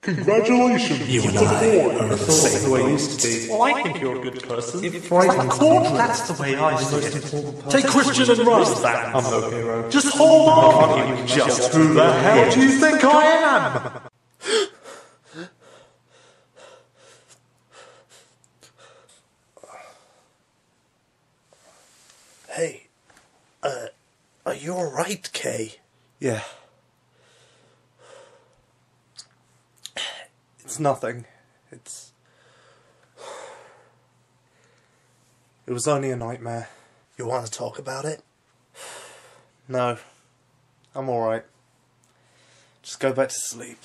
Congratulations! You and I are the same way used to be. Well, I think you're a good person. If frightens That's the way I see it. Take Christian and Rose back. I'm no hero. Just hold on, you just who the hell do you think I am? Hey, are you alright, Kay? Yeah. It's nothing. It was only a nightmare. You want to talk about it? No. I'm alright. Just go back to sleep.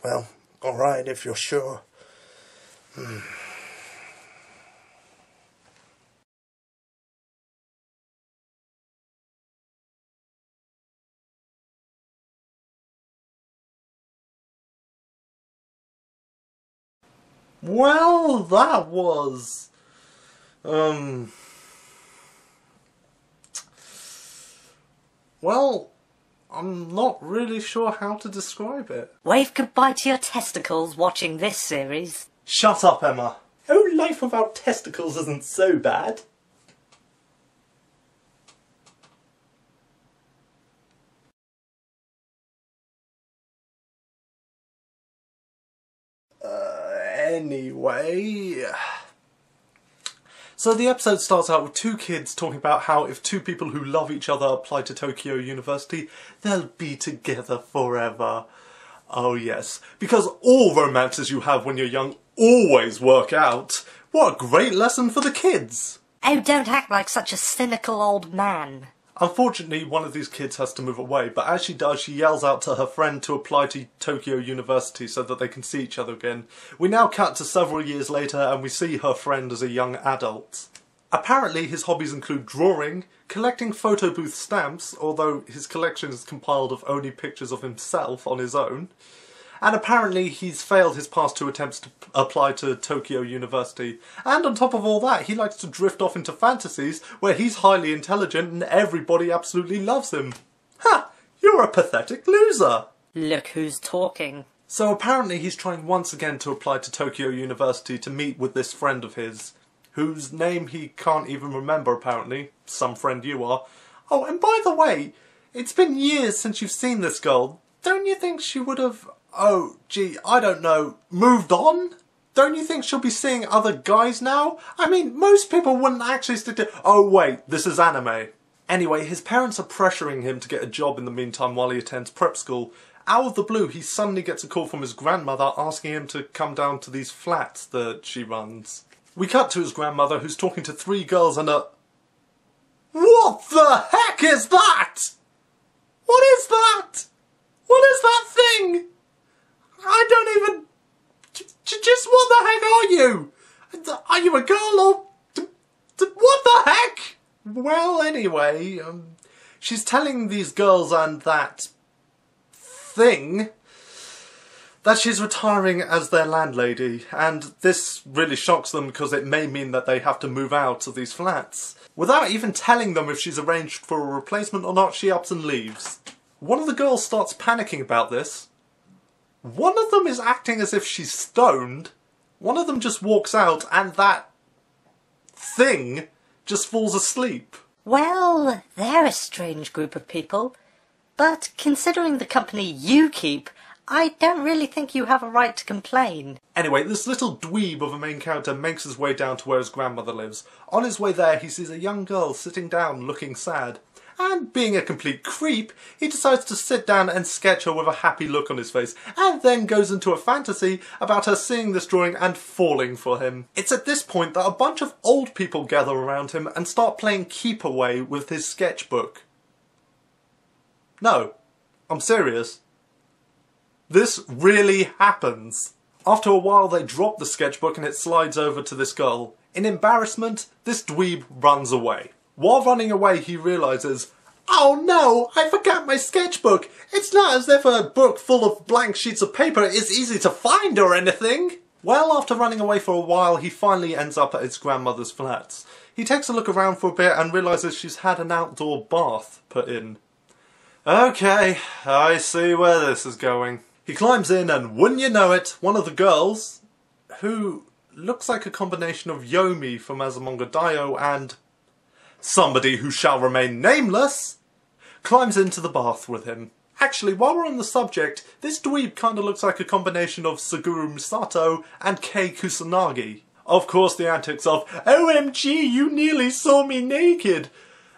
Well, alright if you're sure. Well, that was... Well, I'm not really sure how to describe it. Wave goodbye to your testicles watching this series. Shut up, Emma. Oh, life without testicles isn't so bad. Anyway... So the episode starts out with two kids talking about how if two people who love each other apply to Tokyo University, they'll be together forever. Oh yes, because all romances you have when you're young always work out. What a great lesson for the kids! Oh, don't act like such a cynical old man. Unfortunately, one of these kids has to move away, but as she does, she yells out to her friend to apply to Tokyo University so that they can see each other again. We now cut to several years later and we see her friend as a young adult. Apparently, his hobbies include drawing, collecting photo booth stamps, although his collection is compiled of only pictures of himself on his own. And apparently he's failed his past two attempts to apply to Tokyo University. And on top of all that, he likes to drift off into fantasies where he's highly intelligent and everybody absolutely loves him. Ha! You're a pathetic loser! Look who's talking. So apparently he's trying once again to apply to Tokyo University to meet with this friend of his, whose name he can't even remember apparently. Some friend you are. Oh, and by the way, it's been years since you've seen this girl. Don't you think she would have... Oh, gee, I don't know, moved on? Don't you think she'll be seeing other guys now? I mean, most people wouldn't actually stick to... Oh wait, this is anime. Anyway, his parents are pressuring him to get a job in the meantime while he attends prep school. Out of the blue, he suddenly gets a call from his grandmother asking him to come down to these flats that she runs. We cut to his grandmother who's talking to three girls and a... What the heck is that? What is that? What is that thing? I don't even... Just what the heck are you? Are you a girl or... What the heck? Well, anyway, she's telling these girls and that... thing... that she's retiring as their landlady, and this really shocks them because it may mean that they have to move out of these flats. Without even telling them if she's arranged for a replacement or not, she ups and leaves. One of the girls starts panicking about this. One of them is acting as if she's stoned. One of them just walks out and that thing just falls asleep. Well, they're a strange group of people. But considering the company you keep, I don't really think you have a right to complain. Anyway, this little dweeb of a main character makes his way down to where his grandmother lives. On his way there, he sees a young girl sitting down looking sad. And being a complete creep, he decides to sit down and sketch her with a happy look on his face, and then goes into a fantasy about her seeing this drawing and falling for him. It's at this point that a bunch of old people gather around him and start playing keep away with his sketchbook. No, I'm serious. This really happens. After a while they drop the sketchbook and it slides over to this girl. In embarrassment, this dweeb runs away. While running away, he realises, oh no, I forgot my sketchbook. It's not as if a book full of blank sheets of paper is easy to find or anything. Well, after running away for a while, he finally ends up at his grandmother's flats. He takes a look around for a bit and realises she's had an outdoor bath put in. Okay, I see where this is going. He climbs in and wouldn't you know it, one of the girls, who looks like a combination of Yomi from Azumanga Daioh and somebody who shall remain nameless, climbs into the bath with him. Actually, while we're on the subject, this dweeb kinda looks like a combination of Suguru Misato and Kei Kusanagi. Of course, the antics of, OMG, you nearly saw me naked,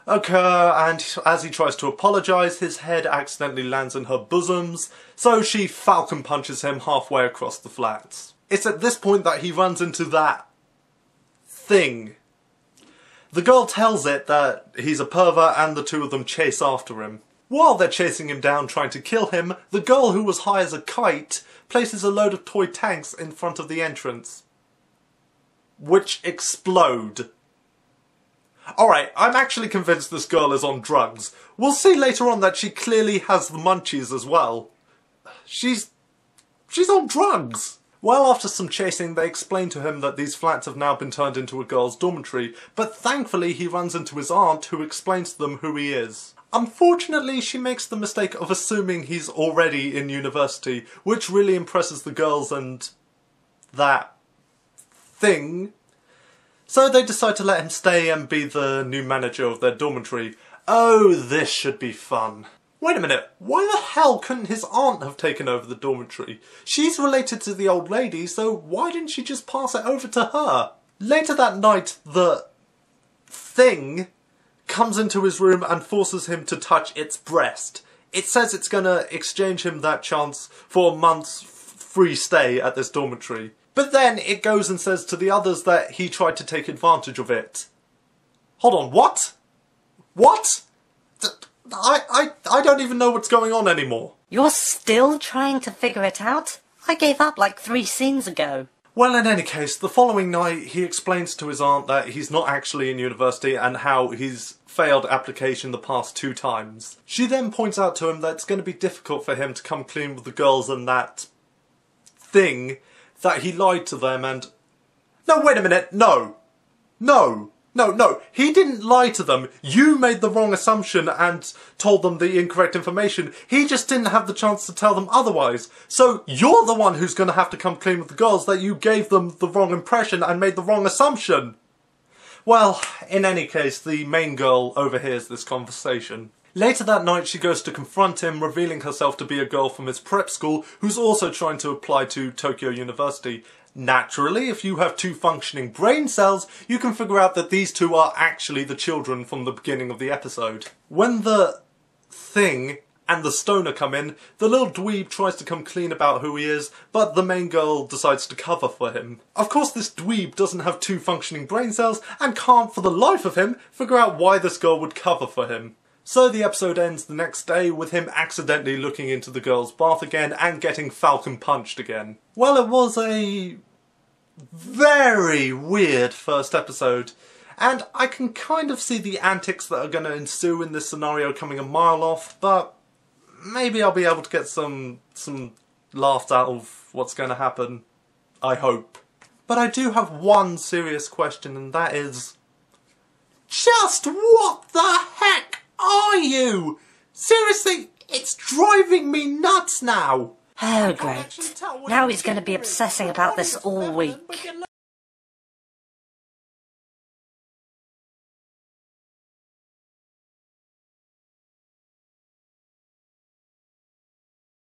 occur, and as he tries to apologise, his head accidentally lands in her bosoms, so she falcon punches him halfway across the flats. It's at this point that he runs into that thing. The girl tells it that he's a pervert and the two of them chase after him. While they're chasing him down trying to kill him, the girl who was high as a kite places a load of toy tanks in front of the entrance, which explode. Alright, I'm actually convinced this girl is on drugs. We'll see later on that she clearly has the munchies as well. She's on drugs. Well, after some chasing, they explain to him that these flats have now been turned into a girl's dormitory, but thankfully he runs into his aunt who explains to them who he is. Unfortunately, she makes the mistake of assuming he's already in university, which really impresses the girls and that thing. So they decide to let him stay and be the new manager of their dormitory. Oh, this should be fun. Wait a minute, why the hell couldn't his aunt have taken over the dormitory? She's related to the old lady, so why didn't she just pass it over to her? Later that night, the thing comes into his room and forces him to touch its breast. It says it's gonna exchange him that chance for a month's free stay at this dormitory. But then it goes and says to the others that he tried to take advantage of it. Hold on, what? What? I don't even know what's going on anymore. You're still trying to figure it out? I gave up like 3 scenes ago. Well, in any case, the following night he explains to his aunt that he's not actually in university and how he's failed application the past 2 times. She then points out to him that it's going to be difficult for him to come clean with the girls and that thing, that he lied to them and... No, wait a minute, no! No, he didn't lie to them. You made the wrong assumption and told them the incorrect information. He just didn't have the chance to tell them otherwise. So you're the one who's going to have to come clean with the girls that you gave them the wrong impression and made the wrong assumption. Well, in any case, the main girl overhears this conversation. Later that night she goes to confront him, revealing herself to be a girl from his prep school who's also trying to apply to Tokyo University. Naturally, if you have 2 functioning brain cells, you can figure out that these 2 are actually the children from the beginning of the episode. When the thing and the stoner come in, the little dweeb tries to come clean about who he is, but the main girl decides to cover for him. Of course, this dweeb doesn't have 2 functioning brain cells and can't for the life of him figure out why this girl would cover for him. So the episode ends the next day with him accidentally looking into the girl's bath again and getting falcon punched again. Well, it was a very weird first episode, and I can kind of see the antics that are going to ensue in this scenario coming a mile off, but maybe I'll be able to get some laughs out of what's going to happen. I hope. But I do have one serious question, and that is... just what the heck are you? Seriously, it's driving me nuts now. Oh, great. Now he's going to be obsessing about this all week.